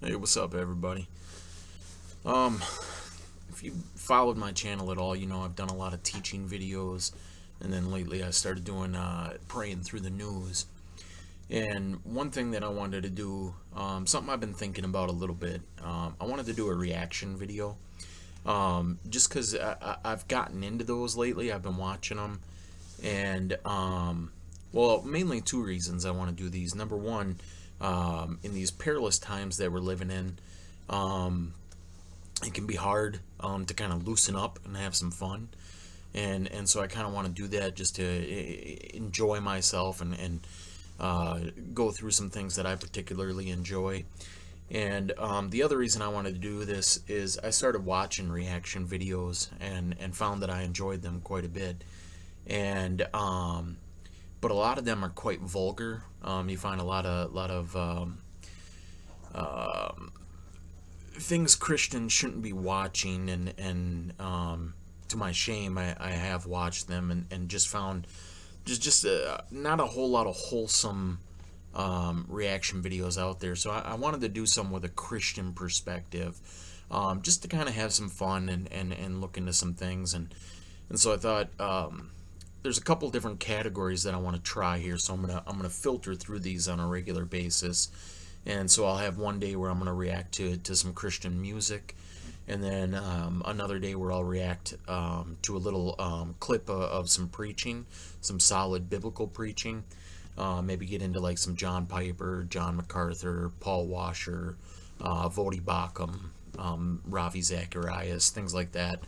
Hey, what's up, everybody? If you followed my channel at all, you know I've done a lot of teaching videos, and then lately I started doing praying through the news. And one thing that I wanted to do, something I've been thinking about a little bit, I wanted to do a reaction video, just because I've gotten into those lately. I've been watching them, and well, mainly two reasons I want to do these. Number one, in these perilous times that we're living in, it can be hard to kind of loosen up and have some fun, and so I kind of want to do that just to enjoy myself and go through some things that I particularly enjoy. And the other reason I wanted to do this is I started watching reaction videos and found that I enjoyed them quite a bit. And but a lot of them are quite vulgar. You find a lot of things Christians shouldn't be watching, and to my shame, I have watched them and just found just not a whole lot of wholesome reaction videos out there. So I wanted to do some with a Christian perspective, just to kind of have some fun and look into some things. And so I thought, there's a couple different categories that I want to try here, so I'm gonna filter through these on a regular basis. And so I'll have one day where I'm gonna react to some Christian music, and then another day where I'll react to a little clip of some preaching, some solid biblical preaching. Maybe get into like some John Piper, John MacArthur, Paul Washer, Vodi Bakum, Ravi Zacharias, things like that.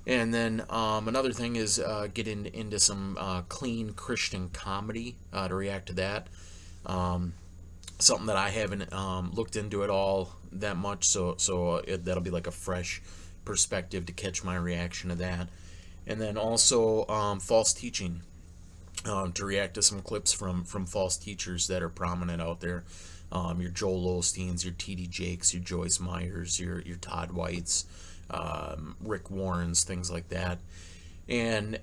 And then another thing is get into some clean Christian comedy to react to that. Something that I haven't looked into at all that much, so that'll be like a fresh perspective to catch my reaction to that. And then also false teaching, to react to some clips from false teachers that are prominent out there. Your Joel Osteens, your T.D. Jakes, your Joyce Myers, your Todd Whites, Rick Warrens, things like that. And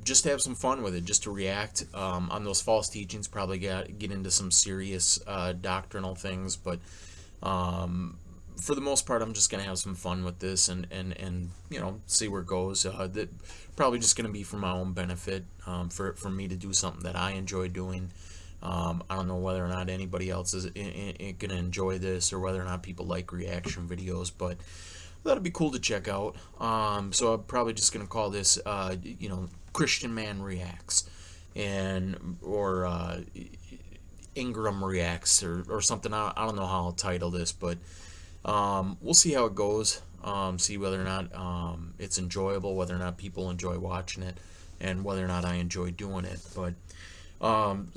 just to have some fun with it, just to react on those false teachings. Probably get into some serious doctrinal things, but for the most part, I'm just gonna have some fun with this and you know, see where it goes. That probably just gonna be for my own benefit, for me to do something that I enjoy doing. I don't know whether or not anybody else is gonna enjoy this, or whether or not people like reaction videos, but that'd be cool to check out. So I'm probably just gonna call this, you know, Christian Man Reacts, or Ingram Reacts, or something. I don't know how I'll title this, but we'll see how it goes. See whether or not it's enjoyable, whether or not people enjoy watching it, and whether or not I enjoy doing it. But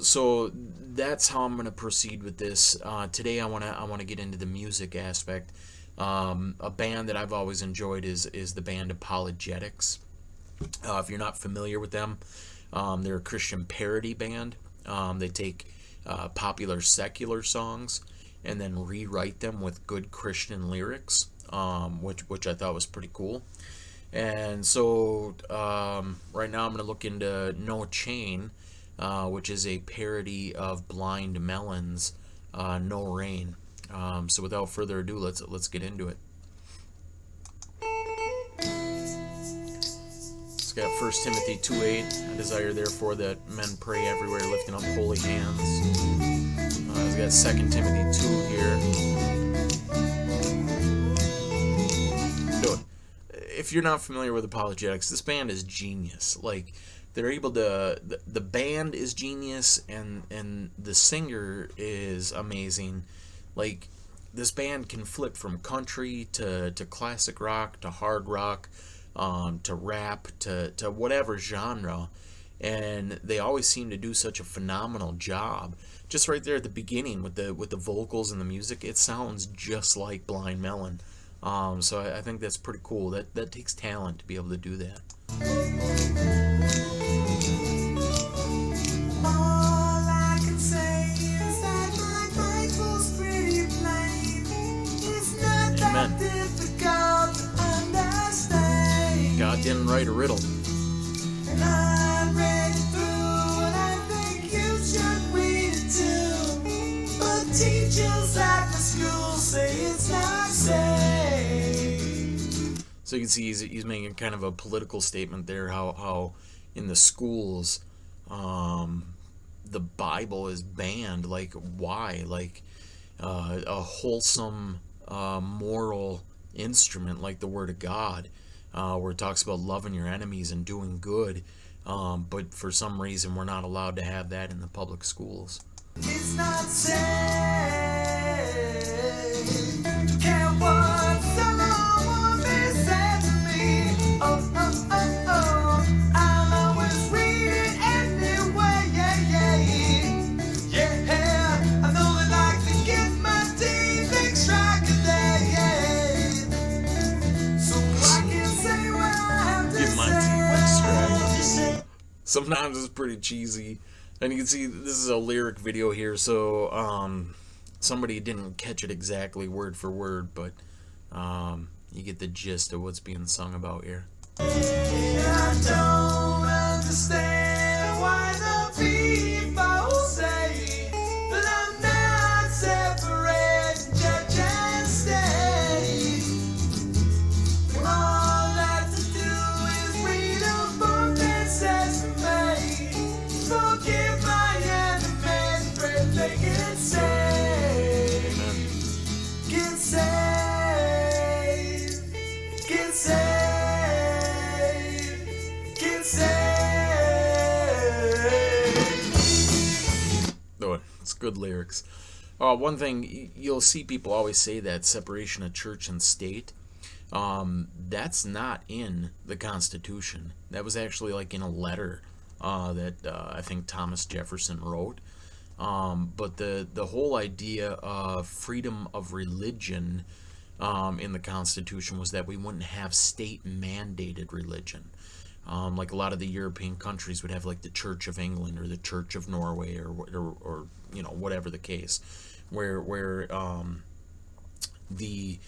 so that's how I'm gonna proceed with this. Today I wanna get into the music aspect. A band that I've always enjoyed is the band Apologetix. If you're not familiar with them, they're a Christian parody band. They take popular secular songs and then rewrite them with good Christian lyrics, which I thought was pretty cool. And so right now I'm going to look into No Chain, which is a parody of Blind Melons No Rain. So without further ado, let's get into it. It's got 1 Timothy 2:8. I desire therefore that men pray everywhere, lifting up holy hands. It's got 2 Timothy 2 here. So, if you're not familiar with Apologetics, this band is genius. Like, they're able to, the band is genius, and the singer is amazing. Like, this band can flip from country to classic rock to hard rock, to rap to whatever genre, and they always seem to do such a phenomenal job. Just right there at the beginning with the vocals and the music, it sounds just like Blind Melon. So I think that's pretty cool. That takes talent to be able to do that. God didn't write a riddle. And I read it through, and I think you should read it too. But teachers at the school say So you can see he's making kind of a political statement there, how in the schools, the Bible is banned. Like, why? Like, a wholesome, moral instrument like the Word of God, where it talks about loving your enemies and doing good. But for some reason, we're not allowed to have that in the public schools. It's not safe. Can't what someone be said to me. Oh, oh, oh, oh. I'll always read it anyway. Yeah, yeah. Yeah, I know they like to get my teeth extracted. Yeah. So I can say what I have to Get my say. teeth extracted. Sometimes it's pretty cheesy. And you can see this is a lyric video here, so somebody didn't catch it exactly word for word, but you get the gist of what's being sung about here. I don't understand why the people say that I'm not separate church and state. When all I have to do is read a book that says to me, forgive my enemies, pray they get saved. Get saved. Get saved. Get saved. Oh, it's good lyrics. One thing, you'll see people always say that separation of church and state. That's not in the Constitution. That was actually like in a letter that I think Thomas Jefferson wrote. But the whole idea of freedom of religion in the Constitution was that we wouldn't have state-mandated religion. Like a lot of the European countries would have like the Church of England or the Church of Norway or you know, whatever the case, where the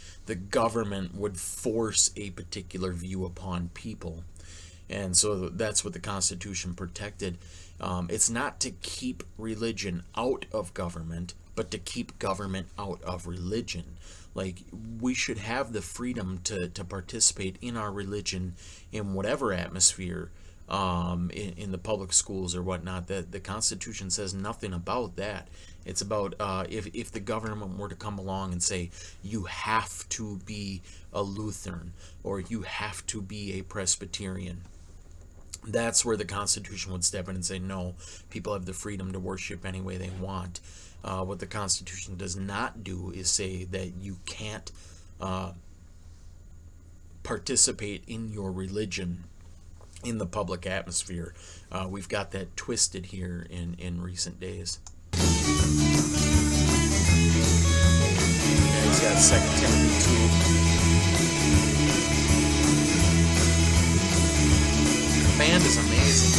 government would force a particular view upon people. And so that's what the Constitution protected. It's not to keep religion out of government, but to keep government out of religion. Like, we should have the freedom to participate in our religion in whatever atmosphere, in the public schools or whatnot. That the Constitution says nothing about that. It's about if the government were to come along and say, you have to be a Lutheran or you have to be a Presbyterian. That's where the Constitution would step in and say, no, people have the freedom to worship any way they want. What the Constitution does not do is say that you can't participate in your religion in the public atmosphere. We've got that twisted here in recent days. Yeah, he's got 2 Timothy 2. The band is amazing,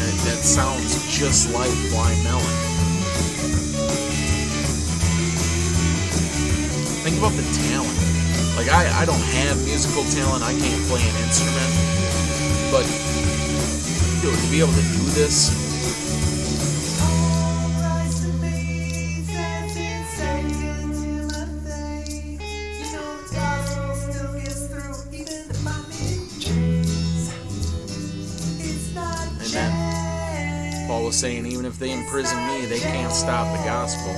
and that sounds just like Blind Melon. Think about the talent. Like, I don't have musical talent, I can't play an instrument, but dude, to be able to do this, Paul was saying, even if they imprison me, they can't stop the gospel.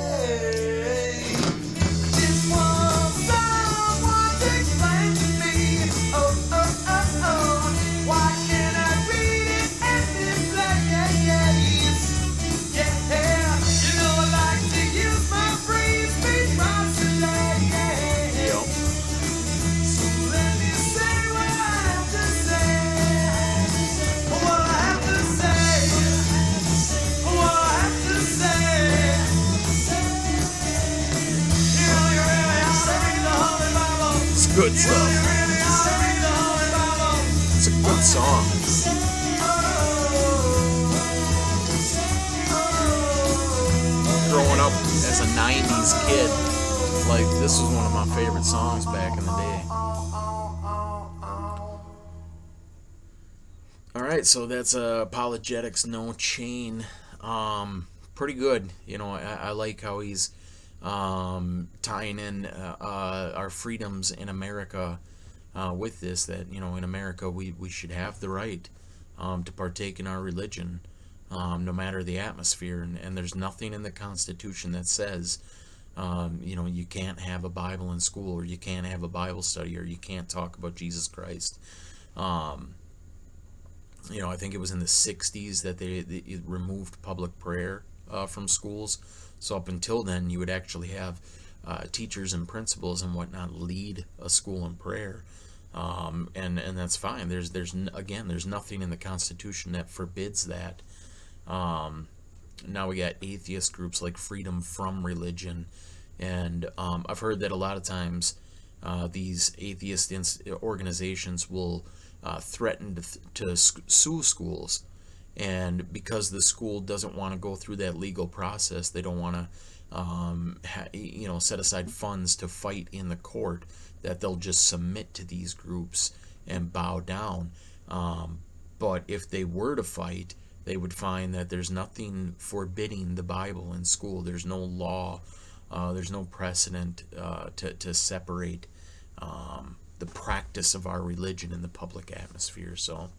Good stuff. It's a good song. Growing up as a 90s kid, like, this was one of my favorite songs back in the day. Alright, so that's Apologetix No Chain. Pretty good. You know, I like how he's tying in our freedoms in America with this, that in America we should have the right to partake in our religion, no matter the atmosphere, and there's nothing in the Constitution that says you can't have a Bible in school, or you can't have a Bible study, or you can't talk about Jesus Christ. I think it was in the 60s that they removed public prayer from schools. So up until then, you would actually have teachers and principals and whatnot lead a school in prayer, and that's fine. There's nothing in the Constitution that forbids that. Now we got atheist groups like Freedom From Religion, and I've heard that a lot of times these atheist organizations will threaten to sue schools, and because the school doesn't want to go through that legal process, they don't want to set aside funds to fight in the court, that they'll just submit to these groups and bow down. But if they were to fight, they would find that there's nothing forbidding the Bible in school. There's no law, there's no precedent to separate the practice of our religion in the public atmosphere. So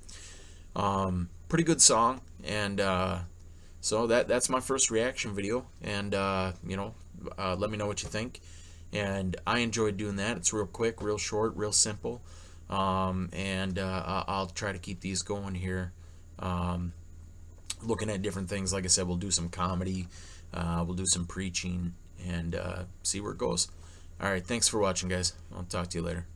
pretty good song, and so that's my first reaction video, and let me know what you think. And I enjoyed doing that. It's real quick, real short, real simple, and I'll try to keep these going here, looking at different things. Like I said, we'll do some comedy, we'll do some preaching, and see where it goes. All right, thanks for watching, guys. I'll talk to you later.